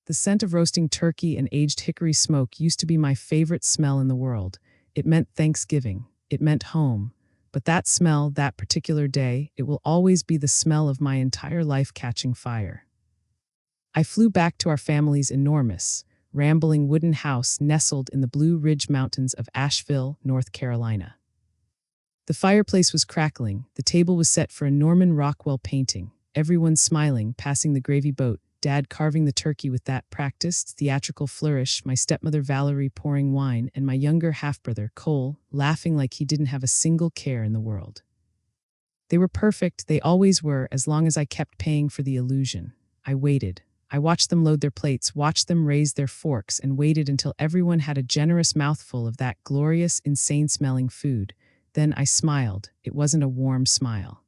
The scent of roasting turkey and aged hickory smoke used to be my favorite smell in the world. It meant Thanksgiving. It meant home. But that smell, that particular day, it will always be the smell of my entire life catching fire. I flew back to our family's enormous, rambling wooden house nestled in the Blue Ridge Mountains of Asheville, North Carolina. The fireplace was crackling, the table was set for a Norman Rockwell painting, everyone smiling, passing the gravy boat, Dad carving the turkey with that practiced, theatrical flourish, my stepmother Valerie pouring wine, and my younger half-brother, Cole, laughing like he didn't have a single care in the world. They were perfect, they always were, as long as I kept paying for the illusion. I waited. I watched them load their plates, watched them raise their forks, and waited until everyone had a generous mouthful of that glorious, insane-smelling food. Then I smiled. It wasn't a warm smile.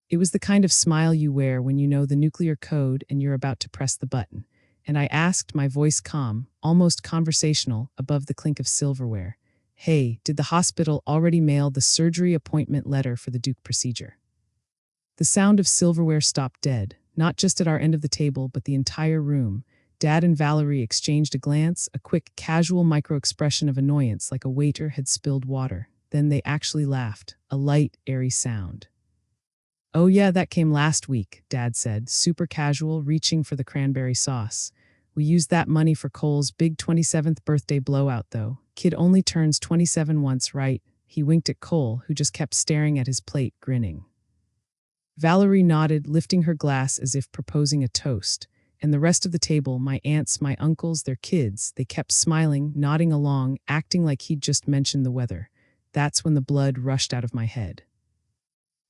It was the kind of smile you wear when you know the nuclear code and you're about to press the button. And I asked, my voice calm, almost conversational, above the clink of silverware, "Hey, did the hospital already mail the surgery appointment letter for the Duke procedure?" The sound of silverware stopped dead, not just at our end of the table, but the entire room. Dad and Valerie exchanged a glance, a quick, casual micro-expression of annoyance like a waiter had spilled water. Then they actually laughed, a light, airy sound. "Oh yeah, that came last week," Dad said, super casual, reaching for the cranberry sauce. "We used that money for Cole's big 27th birthday blowout, though. Kid only turns 27 once, right?" He winked at Cole, who just kept staring at his plate, grinning. Valerie nodded, lifting her glass as if proposing a toast. And the rest of the table, my aunts, my uncles, their kids, they kept smiling, nodding along, acting like he'd just mentioned the weather. That's when the blood rushed out of my head.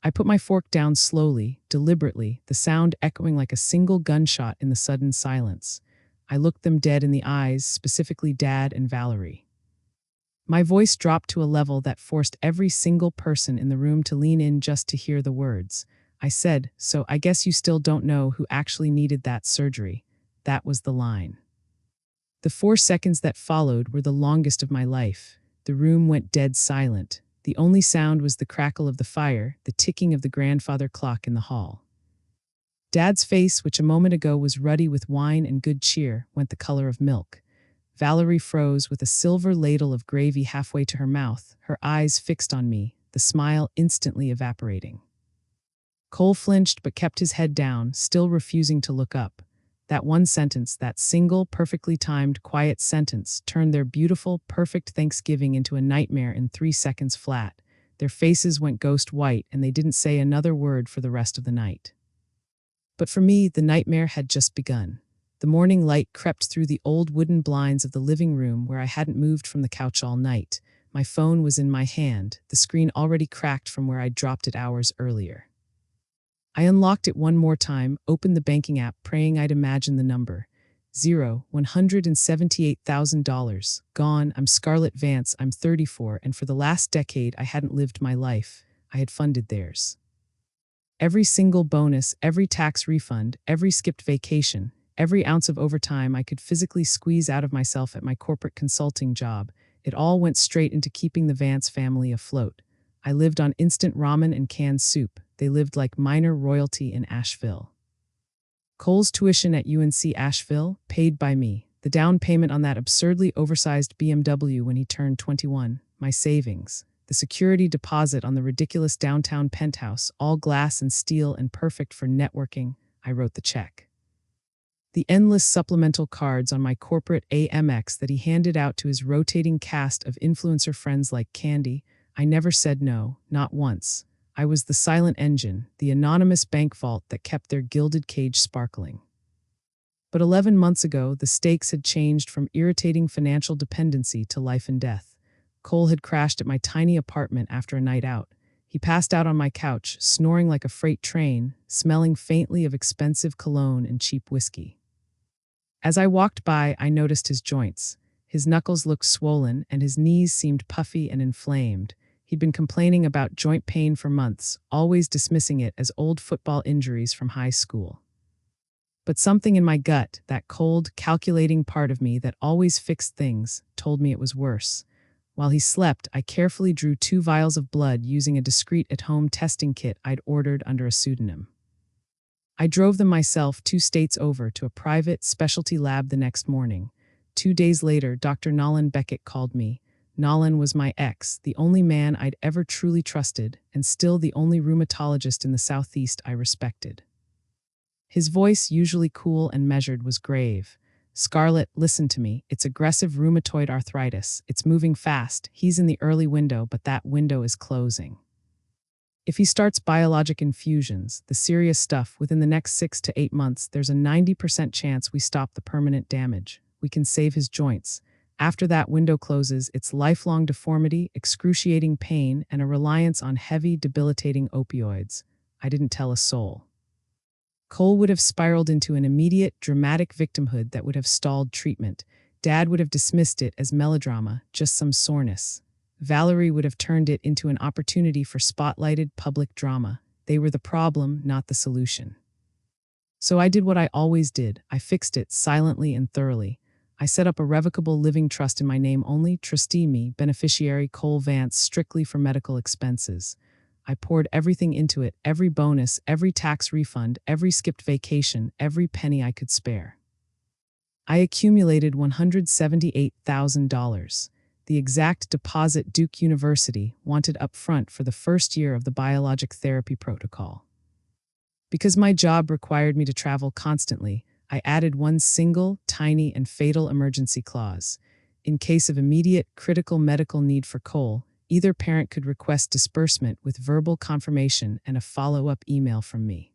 I put my fork down slowly, deliberately, the sound echoing like a single gunshot in the sudden silence. I looked them dead in the eyes, specifically Dad and Valerie. My voice dropped to a level that forced every single person in the room to lean in just to hear the words. I said, "So I guess you still don't know who actually needed that surgery." That was the line. The 4 seconds that followed were the longest of my life. The room went dead silent. The only sound was the crackle of the fire, the ticking of the grandfather clock in the hall. Dad's face, which a moment ago was ruddy with wine and good cheer, went the color of milk. Valerie froze with a silver ladle of gravy halfway to her mouth, her eyes fixed on me, the smile instantly evaporating. Cole flinched but kept his head down, still refusing to look up. That one sentence, that single, perfectly timed, quiet sentence, turned their beautiful, perfect Thanksgiving into a nightmare in 3 seconds flat. Their faces went ghost white, and they didn't say another word for the rest of the night. But for me, the nightmare had just begun. The morning light crept through the old wooden blinds of the living room where I hadn't moved from the couch all night. My phone was in my hand, the screen already cracked from where I'd dropped it hours earlier. I unlocked it one more time, opened the banking app, praying I'd imagine the number. $178,000. Gone. I'm Scarlett Vance, I'm 34, and for the last decade I hadn't lived my life. I had funded theirs. Every single bonus, every tax refund, every skipped vacation, every ounce of overtime I could physically squeeze out of myself at my corporate consulting job, it all went straight into keeping the Vance family afloat. I lived on instant ramen and canned soup. They lived like minor royalty in Asheville. Cole's tuition at UNC Asheville, paid by me. The down payment on that absurdly oversized BMW when he turned 21. My savings. The security deposit on the ridiculous downtown penthouse, all glass and steel and perfect for networking. I wrote the check. The endless supplemental cards on my corporate Amex that he handed out to his rotating cast of influencer friends like candy. I never said no, not once. I was the silent engine, the anonymous bank vault that kept their gilded cage sparkling. But 11 months ago, the stakes had changed from irritating financial dependency to life and death. Cole had crashed at my tiny apartment after a night out. He passed out on my couch, snoring like a freight train, smelling faintly of expensive cologne and cheap whiskey. As I walked by, I noticed his joints. His knuckles looked swollen, and his knees seemed puffy and inflamed. He'd been complaining about joint pain for months, always dismissing it as old football injuries from high school. But something in my gut, that cold, calculating part of me that always fixed things, told me it was worse. While he slept, I carefully drew 2 vials of blood using a discreet at-home testing kit I'd ordered under a pseudonym. I drove them myself 2 states over to a private specialty lab the next morning. 2 days later, Dr. Nolan Beckett called me. Nolan was my ex, the only man I'd ever truly trusted, and still the only rheumatologist in the Southeast I respected. His voice, usually cool and measured, was grave. "Scarlett, listen to me. It's aggressive rheumatoid arthritis. It's moving fast. He's in the early window, but that window is closing. If he starts biologic infusions, the serious stuff, within the next 6 to 8 months, there's a 90% chance we stop the permanent damage. We can save his joints. After that window closes, it's lifelong deformity, excruciating pain, and a reliance on heavy, debilitating opioids." I didn't tell a soul. Cole would have spiraled into an immediate, dramatic victimhood that would have stalled treatment. Dad would have dismissed it as melodrama, just some soreness. Valerie would have turned it into an opportunity for spotlighted public drama. They were the problem, not the solution. So I did what I always did. I fixed it silently and thoroughly. I set up a revocable living trust in my name only, trustee me, beneficiary Cole Vance, strictly for medical expenses. I poured everything into it, every bonus, every tax refund, every skipped vacation, every penny I could spare. I accumulated $178,000, the exact deposit Duke University wanted up front for the first year of the biologic therapy protocol. Because my job required me to travel constantly, I added one single, tiny, and fatal emergency clause. In case of immediate, critical medical need for Cole, either parent could request disbursement with verbal confirmation and a follow-up email from me.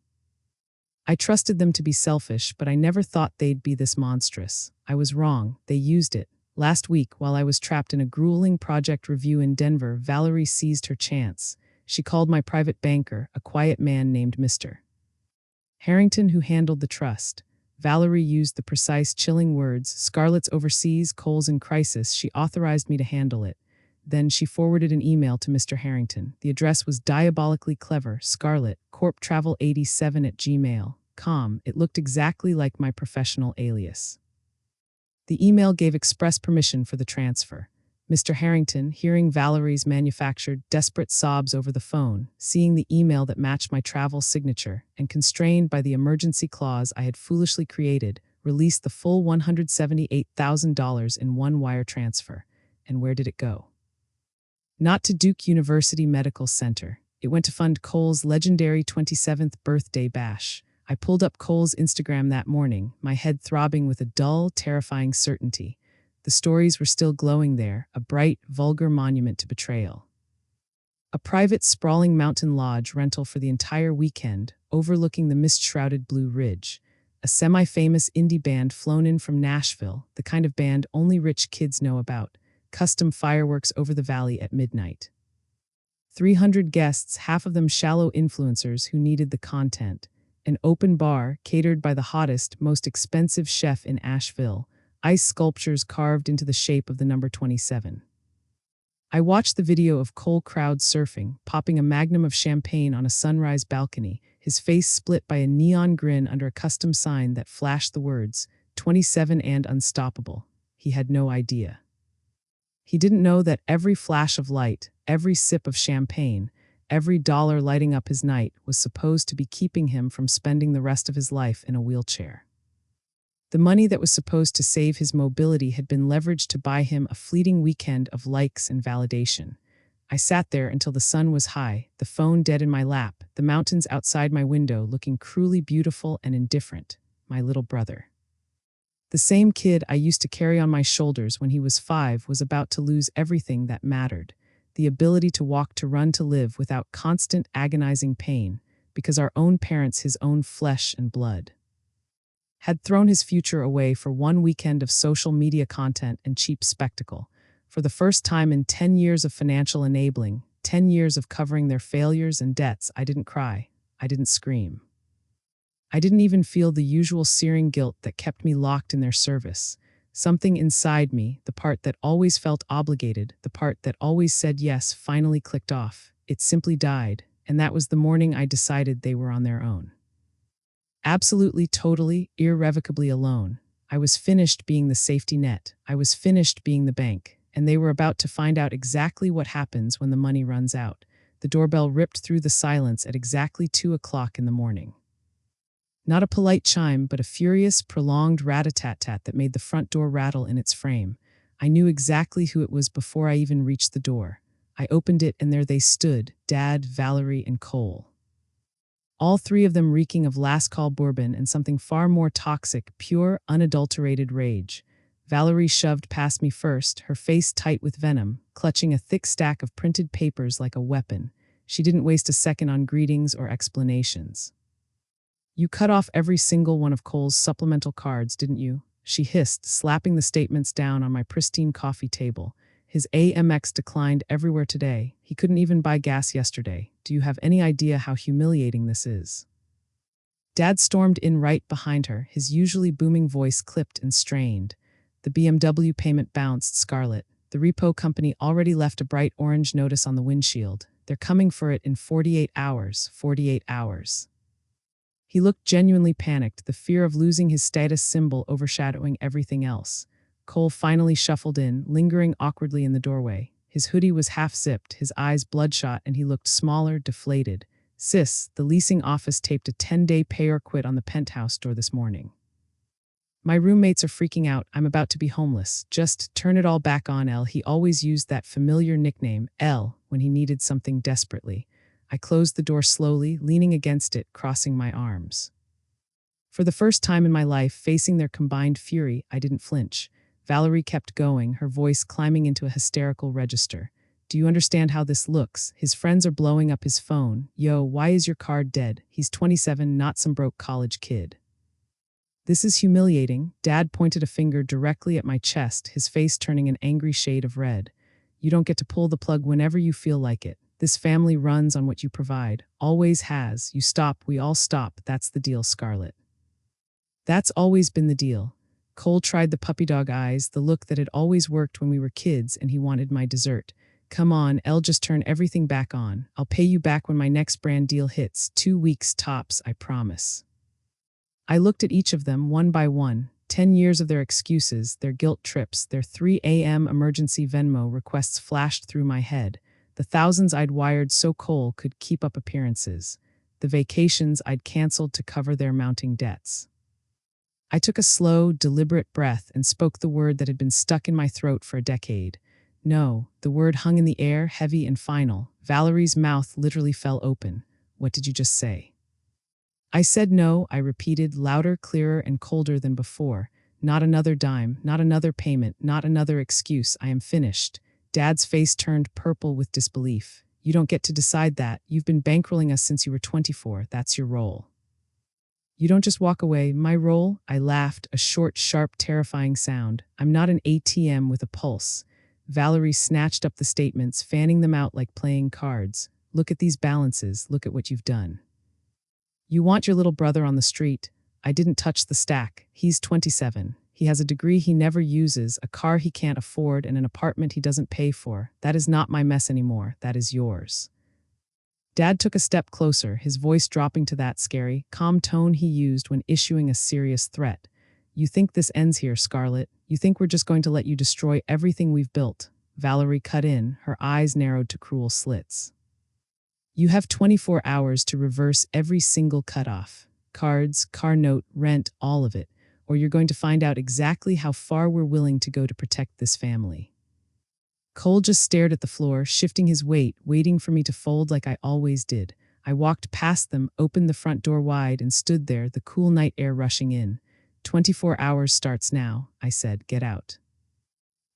I trusted them to be selfish, but I never thought they'd be this monstrous. I was wrong. They used it. Last week, while I was trapped in a grueling project review in Denver, Valerie seized her chance. She called my private banker, a quiet man named Mr. Harrington, who handled the trust. Valerie used the precise, chilling words, "Scarlett's overseas, Cole's in crisis." She authorized me to handle it. Then she forwarded an email to Mr. Harrington. The address was diabolically clever: Scarlett, corptravel87@gmail.com. It looked exactly like my professional alias. The email gave express permission for the transfer. Mr. Harrington, hearing Valerie's manufactured, desperate sobs over the phone, seeing the email that matched my travel signature, and constrained by the emergency clause I had foolishly created, released the full $178,000 in one wire transfer. And where did it go? Not to Duke University Medical Center. It went to fund Cole's legendary 27th birthday bash. I pulled up Cole's Instagram that morning, my head throbbing with a dull, terrifying certainty. The stories were still glowing there, a bright, vulgar monument to betrayal. A private, sprawling mountain lodge rental for the entire weekend, overlooking the mist-shrouded Blue Ridge. A semi-famous indie band flown in from Nashville, the kind of band only rich kids know about. Custom fireworks over the valley at midnight. 300 guests, half of them shallow influencers who needed the content. An open bar, catered by the hottest, most expensive chef in Asheville. Ice sculptures carved into the shape of the number 27. I watched the video of Cole crowd surfing, popping a magnum of champagne on a sunrise balcony, his face split by a neon grin under a custom sign that flashed the words, 27 and unstoppable. He had no idea. He didn't know that every flash of light, every sip of champagne, every dollar lighting up his night was supposed to be keeping him from spending the rest of his life in a wheelchair. The money that was supposed to save his mobility had been leveraged to buy him a fleeting weekend of likes and validation. I sat there until the sun was high, the phone dead in my lap, the mountains outside my window looking cruelly beautiful and indifferent. My little brother. The same kid I used to carry on my shoulders when he was 5 was about to lose everything that mattered. The ability to walk, to run, to live without constant agonizing pain, because our own parents, his own flesh and blood, had thrown his future away for one weekend of social media content and cheap spectacle. For the first time in 10 years of financial enabling, 10 years of covering their failures and debts, I didn't cry. I didn't scream. I didn't even feel the usual searing guilt that kept me locked in their service. Something inside me, the part that always felt obligated, the part that always said yes, finally clicked off. It simply died, and that was the morning I decided they were on their own. Absolutely, totally, irrevocably alone. I was finished being the safety net. I was finished being the bank, and they were about to find out exactly what happens when the money runs out. The doorbell ripped through the silence at exactly 2 o'clock in the morning. Not a polite chime, but a furious, prolonged rat-a-tat-tat that made the front door rattle in its frame. I knew exactly who it was before I even reached the door. I opened it and there they stood, Dad, Valerie, and Cole. All three of them reeking of last call bourbon and something far more toxic, pure, unadulterated rage. Valerie shoved past me first, her face tight with venom, clutching a thick stack of printed papers like a weapon. She didn't waste a second on greetings or explanations. "You cut off every single one of Cole's supplemental cards, didn't you?" she hissed, slapping the statements down on my pristine coffee table. "His AMX declined everywhere today. He couldn't even buy gas yesterday. Do you have any idea how humiliating this is?" Dad stormed in right behind her, his usually booming voice clipped and strained. The BMW payment bounced, Scarlett. The repo company already left a bright orange notice on the windshield. They're coming for it in 48 hours. 48 hours. He looked genuinely panicked, the fear of losing his status symbol overshadowing everything else. Cole finally shuffled in, lingering awkwardly in the doorway. His hoodie was half-zipped, his eyes bloodshot, and he looked smaller, deflated. "Sis, the leasing office taped a 10-day pay or quit on the penthouse door this morning. My roommates are freaking out. I'm about to be homeless. Just turn it all back on, L." He always used that familiar nickname, L, when he needed something desperately. I closed the door slowly, leaning against it, crossing my arms. For the first time in my life, facing their combined fury, I didn't flinch. Valerie kept going, her voice climbing into a hysterical register. "Do you understand how this looks? His friends are blowing up his phone. Yo, why is your card dead? He's 27, not some broke college kid." "This is humiliating." Dad pointed a finger directly at my chest, his face turning an angry shade of red. "You don't get to pull the plug whenever you feel like it. This family runs on what you provide. Always has. You stop, we all stop. That's the deal, Scarlett." "That's always been the deal." Cole tried the puppy dog eyes, the look that had always worked when we were kids, and he wanted my dessert. "Come on, L, just turn everything back on. I'll pay you back when my next brand deal hits. 2 weeks tops, I promise." I looked at each of them one by one. 10 years of their excuses, their guilt trips, their 3 a.m. emergency Venmo requests flashed through my head. The thousands I'd wired so Cole could keep up appearances. The vacations I'd canceled to cover their mounting debts. I took a slow, deliberate breath and spoke the word that had been stuck in my throat for a decade. No, the word hung in the air, heavy and final. Valerie's mouth literally fell open. "What did you just say?" I said no, I repeated, louder, clearer, and colder than before. "Not another dime, not another payment, not another excuse. I am finished." Dad's face turned purple with disbelief. "You don't get to decide that. You've been bankrolling us since you were 24. That's your role. You don't just walk away." "My role?" I laughed, a short, sharp, terrifying sound. "I'm not an ATM with a pulse." Valerie snatched up the statements, fanning them out like playing cards. "Look at these balances. Look at what you've done. You want your little brother on the street." I didn't touch the stack. "He's 27. He has a degree he never uses, a car he can't afford, and an apartment he doesn't pay for. That is not my mess anymore. That is yours." Dad took a step closer, his voice dropping to that scary, calm tone he used when issuing a serious threat. "You think this ends here, Scarlett? You think we're just going to let you destroy everything we've built?" Valerie cut in, her eyes narrowed to cruel slits. "You have 24 hours to reverse every single cutoff. Cards, car note, rent, all of it. Or you're going to find out exactly how far we're willing to go to protect this family." Cole just stared at the floor, shifting his weight, waiting for me to fold like I always did. I walked past them, opened the front door wide, and stood there, the cool night air rushing in. 24 hours starts now," I said. "Get out."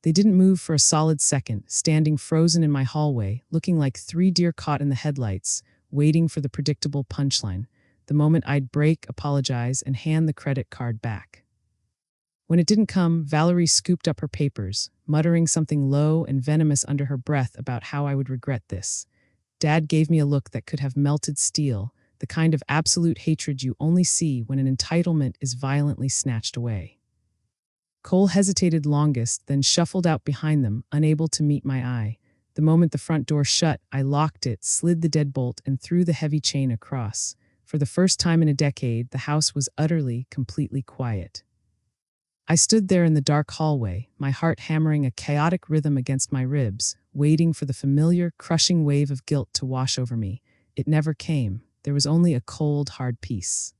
They didn't move for a solid second, standing frozen in my hallway, looking like 3 deer caught in the headlights, waiting for the predictable punchline, the moment I'd break, apologize, and hand the credit card back. When it didn't come, Valerie scooped up her papers, muttering something low and venomous under her breath about how I would regret this. Dad gave me a look that could have melted steel, the kind of absolute hatred you only see when an entitlement is violently snatched away. Cole hesitated longest, then shuffled out behind them, unable to meet my eye. The moment the front door shut, I locked it, slid the deadbolt, and threw the heavy chain across. For the first time in a decade, the house was utterly, completely quiet. I stood there in the dark hallway, my heart hammering a chaotic rhythm against my ribs, waiting for the familiar, crushing wave of guilt to wash over me. It never came. There was only a cold, hard peace.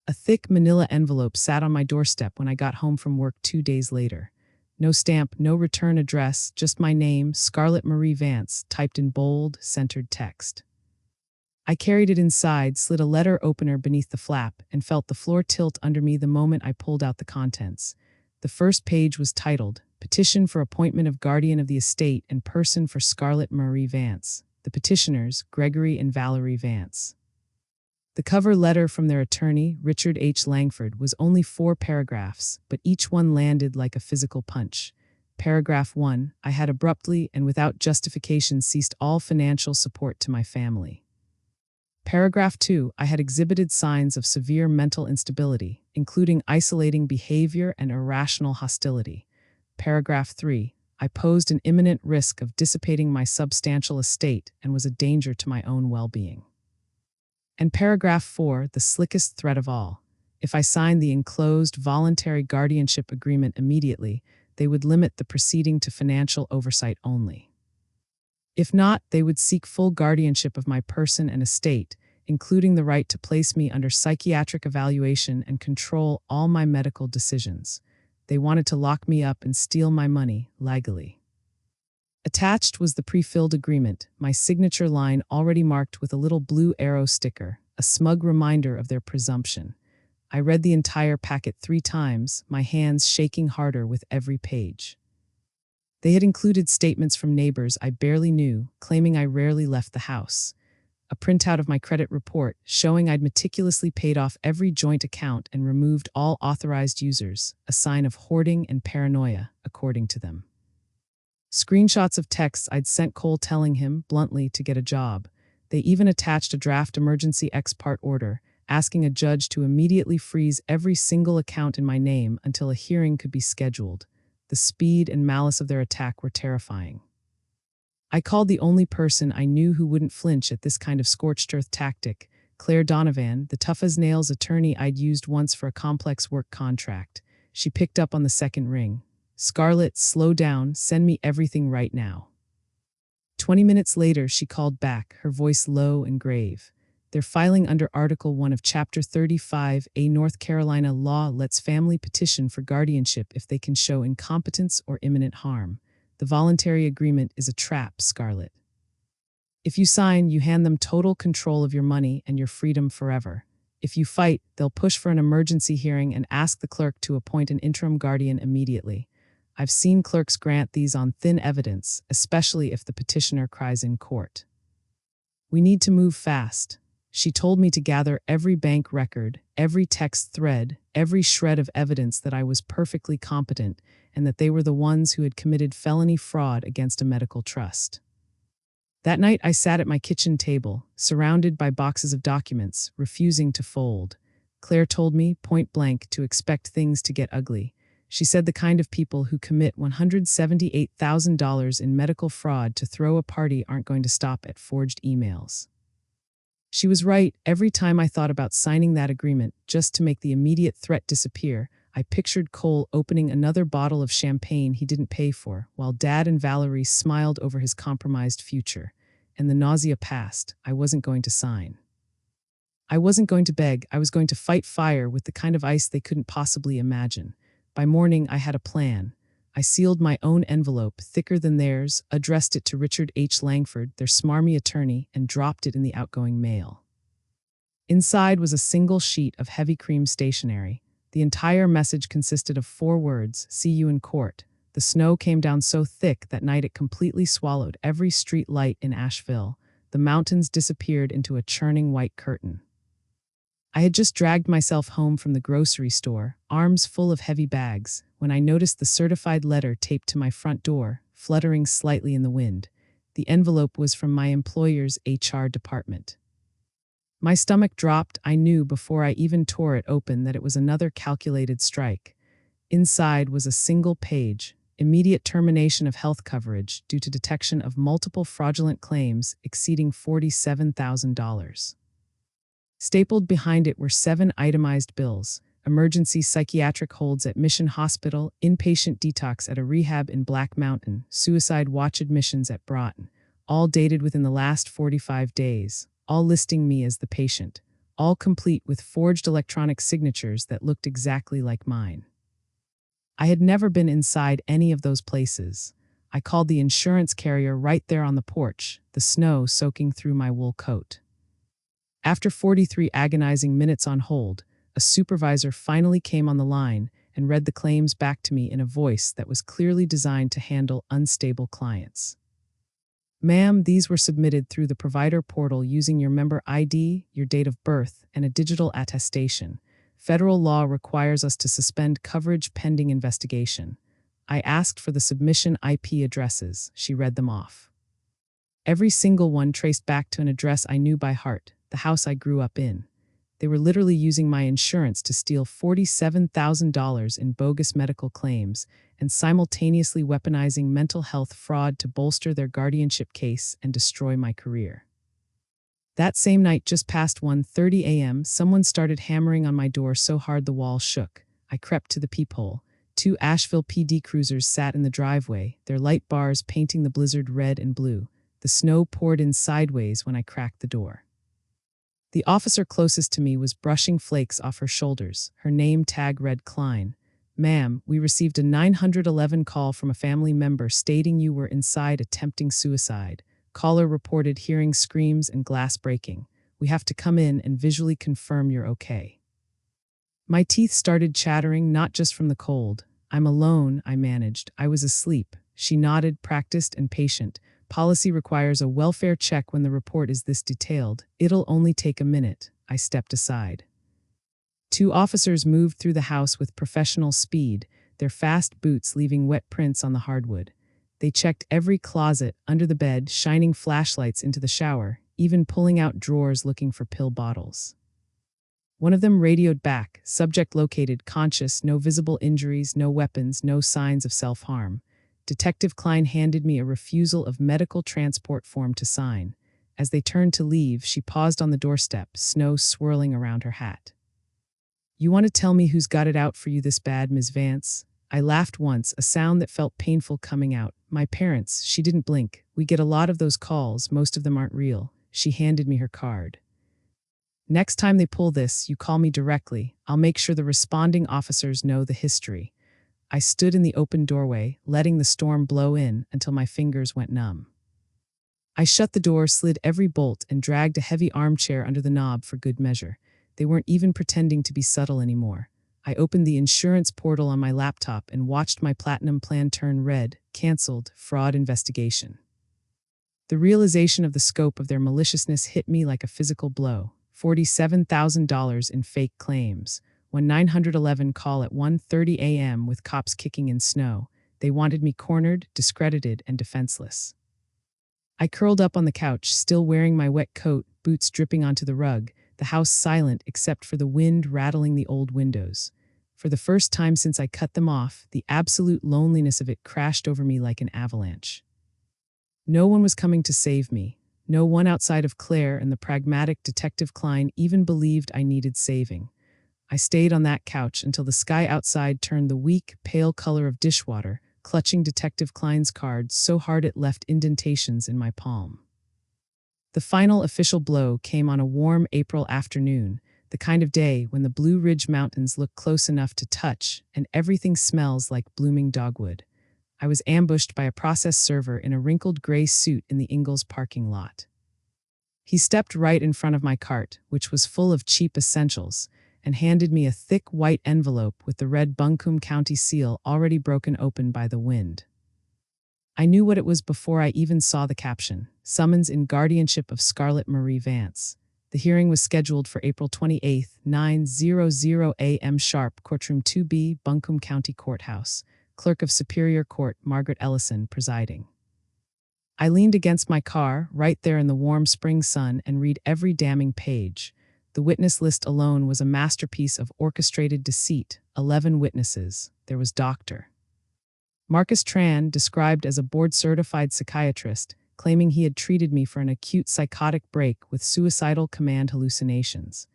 A thick manila envelope sat on my doorstep when I got home from work 2 days later. No stamp, no return address, just my name, Scarlett Marie Vance, typed in bold, centered text. I carried it inside, slid a letter opener beneath the flap, and felt the floor tilt under me the moment I pulled out the contents. The first page was titled, Petition for Appointment of Guardian of the Estate and Person for Scarlett Marie Vance. The petitioners, Gregory and Valerie Vance. The cover letter from their attorney, Richard H. Langford, was only 4 paragraphs, but each one landed like a physical punch. Paragraph 1, I had abruptly and without justification ceased all financial support to my family. Paragraph 2, I had exhibited signs of severe mental instability, including isolating behavior and irrational hostility. Paragraph 3, I posed an imminent risk of dissipating my substantial estate and was a danger to my own well-being. And paragraph 4, the slickest threat of all. If I signed the enclosed voluntary guardianship agreement immediately, they would limit the proceeding to financial oversight only. If not, they would seek full guardianship of my person and estate, including the right to place me under psychiatric evaluation and control all my medical decisions. They wanted to lock me up and steal my money, legally. Attached was the pre-filled agreement, my signature line already marked with a little blue arrow sticker, a smug reminder of their presumption. I read the entire packet 3 times, my hands shaking harder with every page. They had included statements from neighbors I barely knew, claiming I rarely left the house. A printout of my credit report showing I'd meticulously paid off every joint account and removed all authorized users, a sign of hoarding and paranoia, according to them. Screenshots of texts I'd sent Cole telling him, bluntly, to get a job. They even attached a draft emergency ex parte order, asking a judge to immediately freeze every single account in my name until a hearing could be scheduled. The speed and malice of their attack were terrifying. I called the only person I knew who wouldn't flinch at this kind of scorched earth tactic, Claire Donovan, the tough-as-nails attorney I'd used once for a complex work contract. She picked up on the second ring. Scarlett, slow down, send me everything right now. 20 minutes later, she called back, her voice low and grave. They're filing under Article 1 of Chapter 35, a North Carolina law lets family petition for guardianship if they can show incompetence or imminent harm. The voluntary agreement is a trap, Scarlett. If you sign, you hand them total control of your money and your freedom forever. If you fight, they'll push for an emergency hearing and ask the clerk to appoint an interim guardian immediately. I've seen clerks grant these on thin evidence, especially if the petitioner cries in court. We need to move fast. She told me to gather every bank record, every text thread, every shred of evidence that I was perfectly competent and that they were the ones who had committed felony fraud against a medical trust. That night I sat at my kitchen table, surrounded by boxes of documents, refusing to fold. Claire told me, point blank, to expect things to get ugly. She said the kind of people who commit $178,000 in medical fraud to throw a party aren't going to stop at forged emails. She was right. Every time I thought about signing that agreement just to make the immediate threat disappear, I pictured Cole opening another bottle of champagne he didn't pay for, while Dad and Valerie smiled over his compromised future. And the nausea passed. I wasn't going to sign. I wasn't going to beg. I was going to fight fire with the kind of ice they couldn't possibly imagine. By morning, I had a plan. I sealed my own envelope, thicker than theirs, addressed it to Richard H. Langford, their smarmy attorney, and dropped it in the outgoing mail. Inside was a single sheet of heavy cream stationery. The entire message consisted of 4 words, "See you in court." The snow came down so thick that night it completely swallowed every street light in Asheville. The mountains disappeared into a churning white curtain. I had just dragged myself home from the grocery store, arms full of heavy bags, when I noticed the certified letter taped to my front door, fluttering slightly in the wind. The envelope was from my employer's HR department. My stomach dropped. I knew before I even tore it open that it was another calculated strike. Inside was a single page, immediate termination of health coverage due to detection of multiple fraudulent claims exceeding $47,000. Stapled behind it were 7 itemized bills: emergency psychiatric holds at Mission Hospital, inpatient detox at a rehab in Black Mountain, suicide watch admissions at Broughton, all dated within the last 45 days, all listing me as the patient. all complete with forged electronic signatures that looked exactly like mine. I had never been inside any of those places. I called the insurance carrier right there on the porch, the snow soaking through my wool coat. After 43 agonizing minutes on hold, a supervisor finally came on the line and read the claims back to me in a voice that was clearly designed to handle unstable clients. Ma'am, these were submitted through the provider portal using your member ID, your date of birth, and a digital attestation. Federal law requires us to suspend coverage pending investigation. I asked for the submission IP addresses. She read them off. Every single one traced back to an address I knew by heart, the house I grew up in. They were literally using my insurance to steal $47,000 in bogus medical claims and simultaneously weaponizing mental health fraud to bolster their guardianship case and destroy my career. That same night, just past 1:30 a.m., someone started hammering on my door so hard the wall shook. I crept to the peephole. 2 Asheville PD cruisers sat in the driveway, their light bars painting the blizzard red and blue. The snow poured in sideways when I cracked the door. The officer closest to me was brushing flakes off her shoulders. Her name tag read Klein. Ma'am, we received a 911 call from a family member stating you were inside attempting suicide. Caller reported hearing screams and glass breaking. We have to come in and visually confirm you're okay. My teeth started chattering, not just from the cold. I'm alone, I managed. I was asleep. She nodded, practiced and patient. Policy requires a welfare check when the report is this detailed. It'll only take a minute. I stepped aside. 2 officers moved through the house with professional speed, their fast boots leaving wet prints on the hardwood. They checked every closet, under the bed, shining flashlights into the shower, even pulling out drawers looking for pill bottles. One of them radioed back, subject located, conscious, no visible injuries, no weapons, no signs of self-harm. Detective Klein handed me a refusal of medical transport form to sign. As they turned to leave, she paused on the doorstep, snow swirling around her hat. You want to tell me who's got it out for you this bad, Ms. Vance? I laughed once, a sound that felt painful coming out. My parents. She didn't blink. We get a lot of those calls, most of them aren't real. She handed me her card. Next time they pull this, you call me directly. I'll make sure the responding officers know the history. I stood in the open doorway, letting the storm blow in until my fingers went numb. I shut the door, slid every bolt, and dragged a heavy armchair under the knob for good measure. They weren't even pretending to be subtle anymore. I opened the insurance portal on my laptop and watched my platinum plan turn red, canceled, fraud investigation. The realization of the scope of their maliciousness hit me like a physical blow. $47,000 in fake claims. When 911 call at 1:30 a.m. with cops kicking in snow, they wanted me cornered, discredited, and defenseless. I curled up on the couch, still wearing my wet coat, boots dripping onto the rug, the house silent except for the wind rattling the old windows. For the first time since I cut them off, the absolute loneliness of it crashed over me like an avalanche. No one was coming to save me. No one outside of Claire and the pragmatic Detective Klein even believed I needed saving. I stayed on that couch until the sky outside turned the weak, pale color of dishwater, clutching Detective Klein's card so hard it left indentations in my palm. The final official blow came on a warm April afternoon, the kind of day when the Blue Ridge Mountains look close enough to touch and everything smells like blooming dogwood. I was ambushed by a process server in a wrinkled gray suit in the Ingalls parking lot. He stepped right in front of my cart, which was full of cheap essentials, and handed me a thick white envelope with the red Buncombe County seal already broken open by the wind. I knew what it was before I even saw the caption, Summons in Guardianship of Scarlett Marie Vance. The hearing was scheduled for April 28, 9:00 a.m. sharp, courtroom 2B, Buncombe County Courthouse. Clerk of Superior Court Margaret Ellison presiding. I leaned against my car, right there in the warm spring sun, and read every damning page. The witness list alone was a masterpiece of orchestrated deceit. 11 witnesses. There was Dr. Marcus Tran, described as a board-certified psychiatrist, claiming he had treated me for an acute psychotic break with suicidal command hallucinations.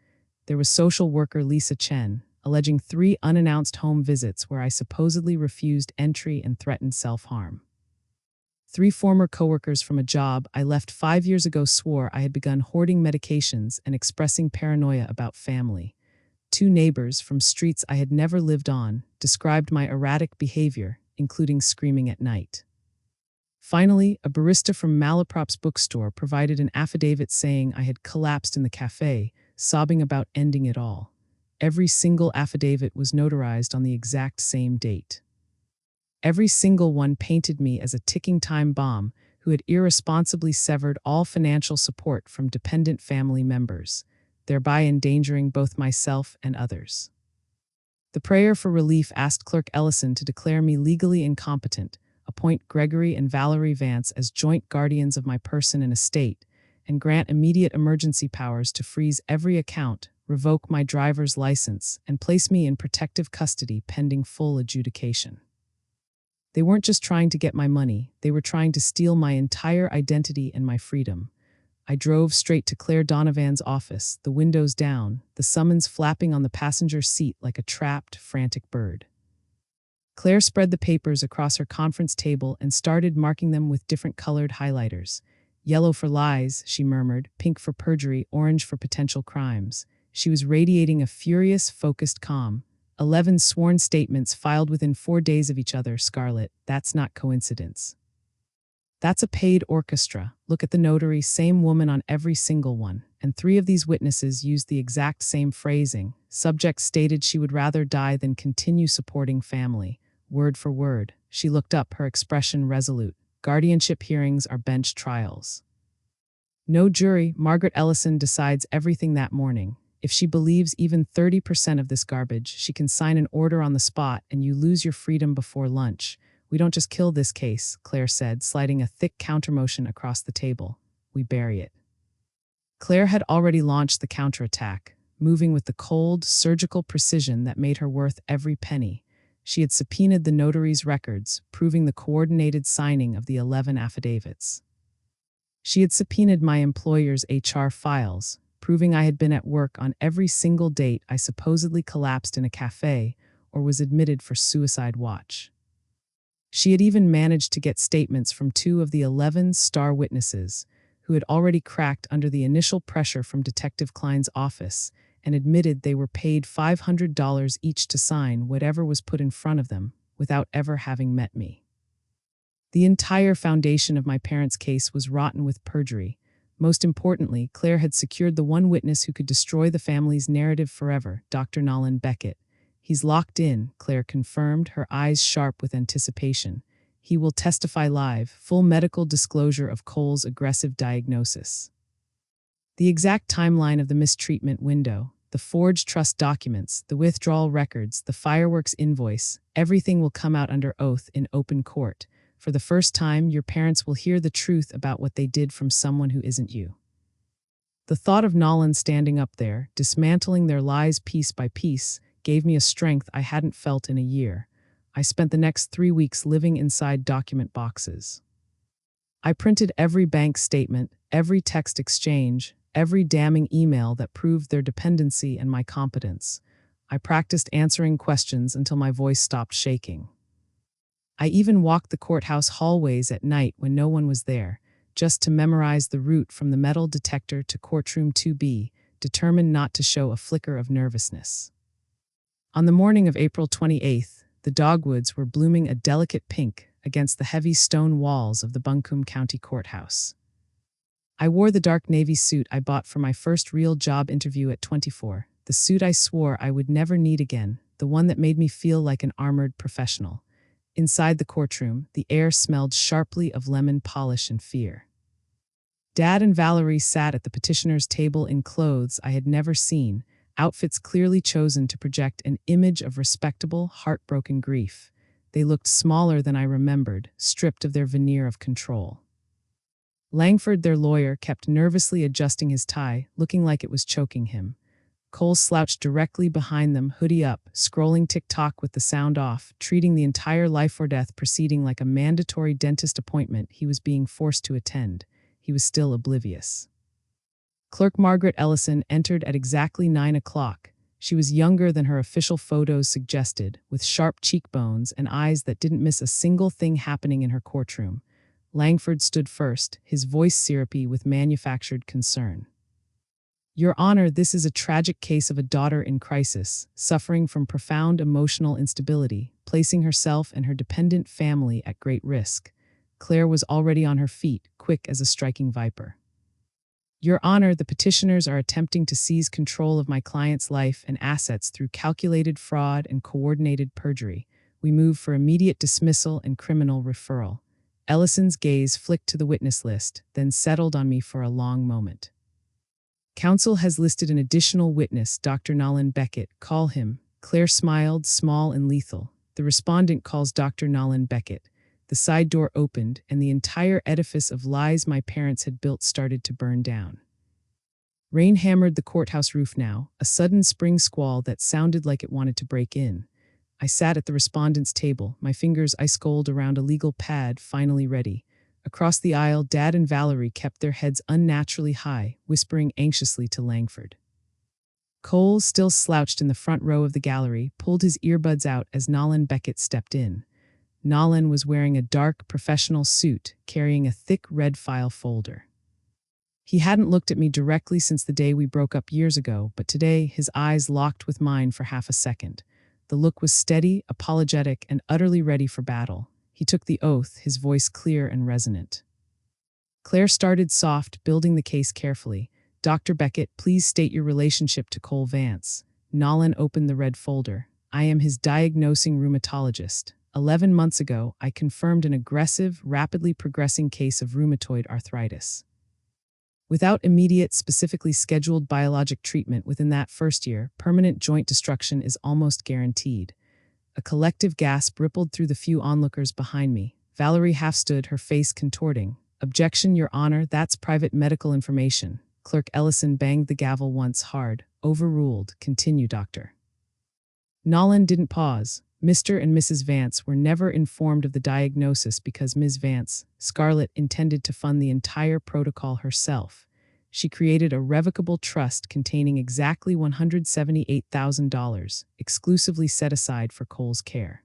There was social worker Lisa Chen, alleging 3 unannounced home visits where I supposedly refused entry and threatened self-harm. 3 former coworkers from a job I left 5 years ago swore I had begun hoarding medications and expressing paranoia about family. 2 neighbors from streets I had never lived on described my erratic behavior, including screaming at night. Finally, a barista from Malaprop's bookstore provided an affidavit saying I had collapsed in the cafe, sobbing about ending it all. Every single affidavit was notarized on the exact same date. Every single one painted me as a ticking time bomb who had irresponsibly severed all financial support from dependent family members, thereby endangering both myself and others. The prayer for relief asked Clerk Ellison to declare me legally incompetent, appoint Gregory and Valerie Vance as joint guardians of my person and estate, and grant immediate emergency powers to freeze every account, revoke my driver's license, and place me in protective custody pending full adjudication. They weren't just trying to get my money, they were trying to steal my entire identity and my freedom. I drove straight to Claire Donovan's office, the windows down, the summons flapping on the passenger seat like a trapped, frantic bird. Claire spread the papers across her conference table and started marking them with different colored highlighters. Yellow for lies, she murmured, pink for perjury, orange for potential crimes. She was radiating a furious, focused calm. 11 sworn statements filed within 4 days of each other, Scarlett. That's not coincidence. That's a paid orchestra. Look at the notary, same woman on every single one. And 3 of these witnesses used the exact same phrasing. Subject stated she would rather die than continue supporting family. Word for word. She looked up, her expression resolute. Guardianship hearings are bench trials. No jury, Margaret Ellison decides everything that morning. If she believes even 30% of this garbage, she can sign an order on the spot and you lose your freedom before lunch. We don't just kill this case, Claire said, sliding a thick countermotion across the table. We bury it. Claire had already launched the counterattack, moving with the cold, surgical precision that made her worth every penny. She had subpoenaed the notary's records, proving the coordinated signing of the 11 affidavits. She had subpoenaed my employer's HR files, proving I had been at work on every single date I supposedly collapsed in a cafe or was admitted for suicide watch. She had even managed to get statements from 2 of the 11 star witnesses, who had already cracked under the initial pressure from Detective Klein's office and admitted they were paid $500 each to sign whatever was put in front of them without ever having met me. The entire foundation of my parents' case was rotten with perjury. Most importantly, Claire had secured the one witness who could destroy the family's narrative forever, Dr. Nolan Beckett. He's locked in, Claire confirmed, her eyes sharp with anticipation. He will testify live, full medical disclosure of Cole's aggressive diagnosis. The exact timeline of the mistreatment window, the forged trust documents, the withdrawal records, the fireworks invoice, everything will come out under oath in open court. For the first time, your parents will hear the truth about what they did from someone who isn't you. The thought of Nolan standing up there, dismantling their lies piece by piece, gave me a strength I hadn't felt in a year. I spent the next 3 weeks living inside document boxes. I printed every bank statement, every text exchange, every damning email that proved their dependency and my competence. I practiced answering questions until my voice stopped shaking. I even walked the courthouse hallways at night when no one was there, just to memorize the route from the metal detector to courtroom 2B, determined not to show a flicker of nervousness. On the morning of April 28th, the dogwoods were blooming a delicate pink against the heavy stone walls of the Buncombe County Courthouse. I wore the dark navy suit I bought for my first real job interview at 24, the suit I swore I would never need again, the one that made me feel like an armored professional. Inside the courtroom, the air smelled sharply of lemon polish and fear. Dad and Valerie sat at the petitioner's table in clothes I had never seen, outfits clearly chosen to project an image of respectable, heartbroken grief. They looked smaller than I remembered, stripped of their veneer of control. Langford, their lawyer, kept nervously adjusting his tie, looking like it was choking him. Cole slouched directly behind them, hoodie up, scrolling TikTok with the sound off, treating the entire life or death proceeding like a mandatory dentist appointment he was being forced to attend. He was still oblivious. Clerk Margaret Ellison entered at exactly 9 o'clock. She was younger than her official photos suggested, with sharp cheekbones and eyes that didn't miss a single thing happening in her courtroom. Langford stood first, his voice syrupy with manufactured concern. Your Honor, this is a tragic case of a daughter in crisis, suffering from profound emotional instability, placing herself and her dependent family at great risk. Claire was already on her feet, quick as a striking viper. Your Honor, the petitioners are attempting to seize control of my client's life and assets through calculated fraud and coordinated perjury. We move for immediate dismissal and criminal referral. Ellison's gaze flicked to the witness list, then settled on me for a long moment. Counsel has listed an additional witness, Dr. Nolan Beckett. Call him. Claire smiled, small and lethal. The respondent calls Dr. Nolan Beckett. The side door opened, and the entire edifice of lies my parents had built started to burn down. Rain hammered the courthouse roof now, a sudden spring squall that sounded like it wanted to break in. I sat at the respondent's table, my fingers ice-cold around a legal pad, finally ready. Across the aisle, Dad and Valerie kept their heads unnaturally high, whispering anxiously to Langford. Cole, still slouched in the front row of the gallery, pulled his earbuds out as Nolan Beckett stepped in. Nolan was wearing a dark, professional suit, carrying a thick red file folder. He hadn't looked at me directly since the day we broke up years ago, but today his eyes locked with mine for half a second. The look was steady, apologetic, and utterly ready for battle. He took the oath, his voice clear and resonant. Claire started soft, building the case carefully. Dr. Beckett, please state your relationship to Cole Vance. Nolan opened the red folder. I am his diagnosing rheumatologist. 11 months ago, I confirmed an aggressive, rapidly progressing case of rheumatoid arthritis. Without immediate, specifically scheduled biologic treatment within that first year, permanent joint destruction is almost guaranteed. A collective gasp rippled through the few onlookers behind me. Valerie half stood, her face contorting. Objection, Your Honor, that's private medical information. Clerk Ellison banged the gavel once hard. Overruled. Continue, Doctor. Nolan didn't pause. Mr. and Mrs. Vance were never informed of the diagnosis because Ms. Vance, Scarlett, intended to fund the entire protocol herself. She created a revocable trust containing exactly $178,000, exclusively set aside for Cole's care.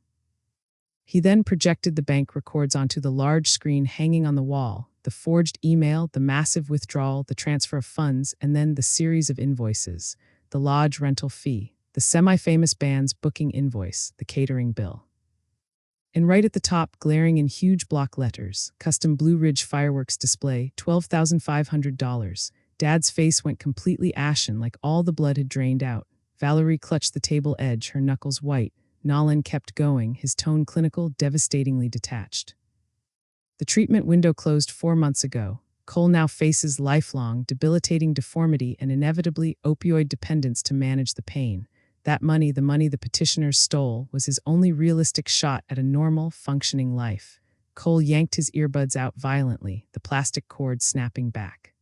He then projected the bank records onto the large screen hanging on the wall, the forged email, the massive withdrawal, the transfer of funds, and then the series of invoices, the lodge rental fee, the semi-famous band's booking invoice, the catering bill. And right at the top, glaring in huge block letters, custom Blue Ridge fireworks display, $12,500. Dad's face went completely ashen, like all the blood had drained out. Valerie clutched the table edge, her knuckles white. Nolan kept going, his tone clinical, devastatingly detached. The treatment window closed 4 months ago. Cole now faces lifelong, debilitating deformity and inevitably opioid dependence to manage the pain. That money, the money the petitioners stole, was his only realistic shot at a normal, functioning life. Cole yanked his earbuds out violently, the plastic cord snapping back.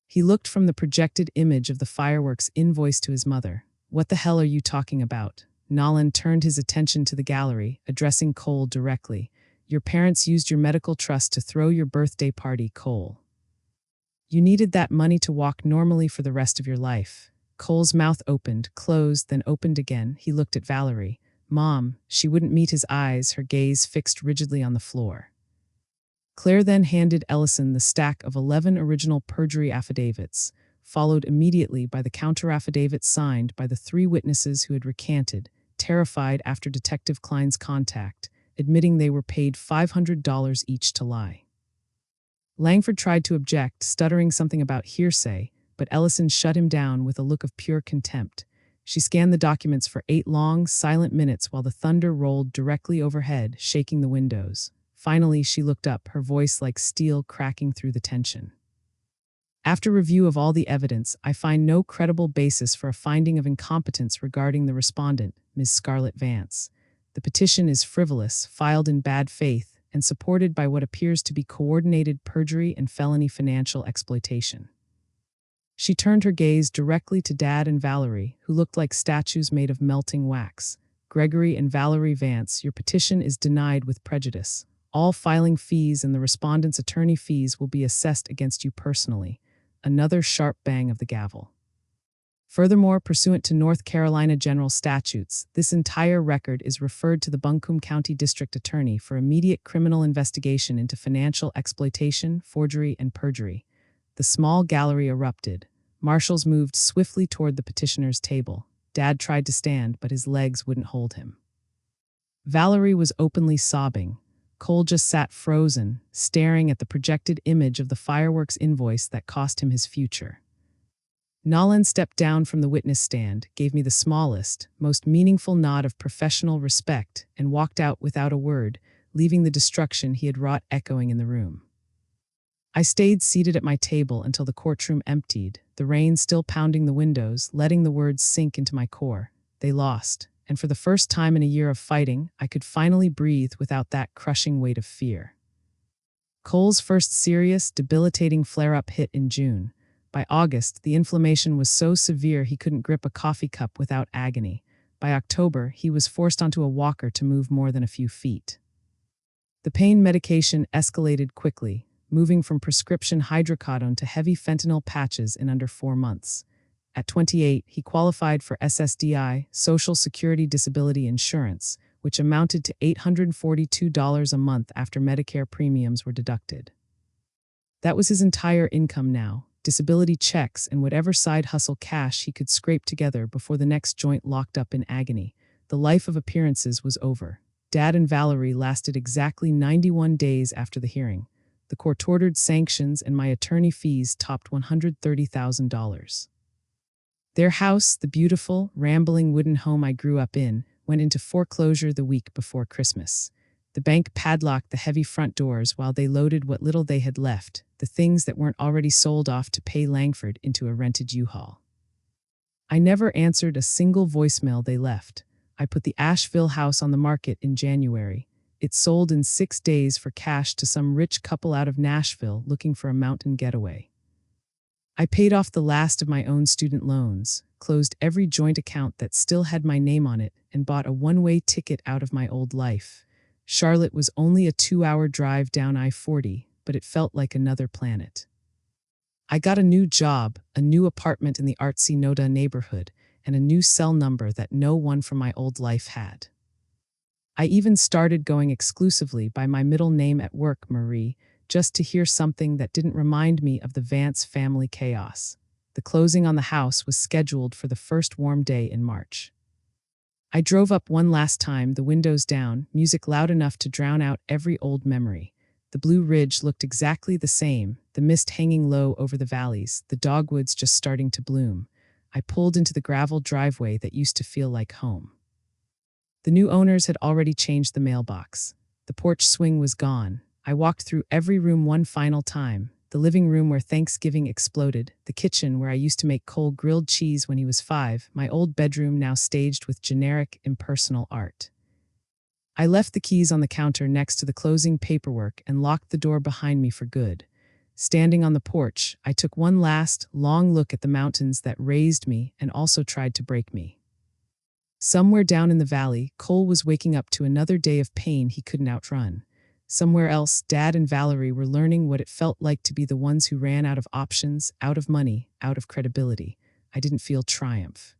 He looked from the projected image of the fireworks invoice to his mother. What the hell are you talking about? Nolan turned his attention to the gallery, addressing Cole directly. Your parents used your medical trust to throw your birthday party, Cole. You needed that money to walk normally for the rest of your life. Cole's mouth opened, closed, then opened again. He looked at Valerie. Mom, she wouldn't meet his eyes, her gaze fixed rigidly on the floor. Claire then handed Ellison the stack of 11 original perjury affidavits, followed immediately by the counter-affidavit signed by the 3 witnesses who had recanted, terrified after Detective Klein's contact, admitting they were paid $500 each to lie. Langford tried to object, stuttering something about hearsay, but Ellison shut him down with a look of pure contempt. She scanned the documents for 8 long, silent minutes while the thunder rolled directly overhead, shaking the windows. Finally, she looked up, her voice like steel cracking through the tension. After review of all the evidence, I find no credible basis for a finding of incompetence regarding the respondent, Ms. Scarlett Vance. The petition is frivolous, filed in bad faith, and supported by what appears to be coordinated perjury and felony financial exploitation. She turned her gaze directly to Dad and Valerie, who looked like statues made of melting wax. Gregory and Valerie Vance, your petition is denied with prejudice. All filing fees and the respondent's attorney fees will be assessed against you personally. Another sharp bang of the gavel. Furthermore, pursuant to North Carolina general statutes, this entire record is referred to the Buncombe County District Attorney for immediate criminal investigation into financial exploitation, forgery, and perjury. The small gallery erupted. Marshals moved swiftly toward the petitioner's table. Dad tried to stand, but his legs wouldn't hold him. Valerie was openly sobbing. Cole just sat frozen, staring at the projected image of the fireworks invoice that cost him his future. Nolan stepped down from the witness stand, gave me the smallest, most meaningful nod of professional respect, and walked out without a word, leaving the destruction he had wrought echoing in the room. I stayed seated at my table until the courtroom emptied, the rain still pounding the windows, letting the words sink into my core. They lost, and for the first time in a year of fighting, I could finally breathe without that crushing weight of fear. Cole's first serious, debilitating flare-up hit in June. By August, the inflammation was so severe he couldn't grip a coffee cup without agony. By October, he was forced onto a walker to move more than a few feet. The pain medication escalated quickly, moving from prescription hydrocodone to heavy fentanyl patches in under 4 months. At 28, he qualified for SSDI, Social Security Disability Insurance, which amounted to $842 a month after Medicare premiums were deducted. That was his entire income now. Disability checks and whatever side hustle cash he could scrape together before the next joint locked up in agony. The life of appearances was over. Dad and Valerie lasted exactly 91 days after the hearing. The court-ordered sanctions and my attorney fees topped $130,000. Their house, the beautiful, rambling wooden home I grew up in, went into foreclosure the week before Christmas. The bank padlocked the heavy front doors while they loaded what little they had left, the things that weren't already sold off to pay Langford, into a rented U-Haul. I never answered a single voicemail they left. I put the Asheville house on the market in January. It sold in 6 days for cash to some rich couple out of Nashville looking for a mountain getaway. I paid off the last of my own student loans, closed every joint account that still had my name on it, and bought a one-way ticket out of my old life. Charlotte was only a 2-hour drive down I-40, but it felt like another planet. I got a new job, a new apartment in the artsy Noda neighborhood, and a new cell number that no one from my old life had. I even started going exclusively by my middle name at work, Marie, just to hear something that didn't remind me of the Vance family chaos. The closing on the house was scheduled for the first warm day in March. I drove up one last time, the windows down, music loud enough to drown out every old memory. The Blue Ridge looked exactly the same, the mist hanging low over the valleys, the dogwoods just starting to bloom. I pulled into the gravel driveway that used to feel like home. The new owners had already changed the mailbox. The porch swing was gone. I walked through every room one final time. The living room where Thanksgiving exploded, the kitchen where I used to make Cole grilled cheese when he was 5, my old bedroom now staged with generic, impersonal art. I left the keys on the counter next to the closing paperwork and locked the door behind me for good. Standing on the porch, I took one last, long look at the mountains that raised me and also tried to break me. Somewhere down in the valley, Cole was waking up to another day of pain he couldn't outrun. Somewhere else, Dad and Valerie were learning what it felt like to be the ones who ran out of options, out of money, out of credibility. I didn't feel triumph.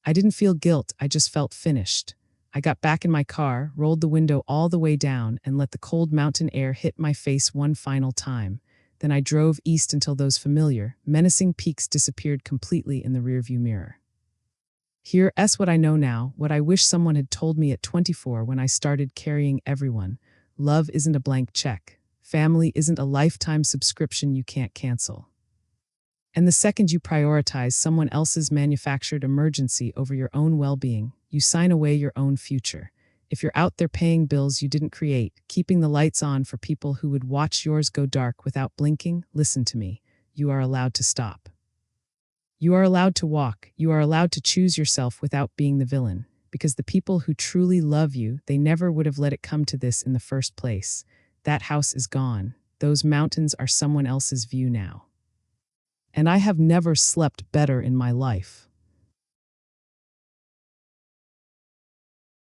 I didn't feel guilt, I just felt finished. I got back in my car, rolled the window all the way down, and let the cold mountain air hit my face one final time. Then I drove east until those familiar, menacing peaks disappeared completely in the rearview mirror. Here's what I know now, what I wish someone had told me at 24 when I started carrying everyone. Love isn't a blank check. Family isn't a lifetime subscription you can't cancel. And the second you prioritize someone else's manufactured emergency over your own well-being, you sign away your own future. If you're out there paying bills you didn't create, keeping the lights on for people who would watch yours go dark without blinking, listen to me. You are allowed to stop. You are allowed to walk. You are allowed to choose yourself without being the villain. Because the people who truly love you, they never would have let it come to this in the first place. That house is gone. Those mountains are someone else's view now. And I have never slept better in my life.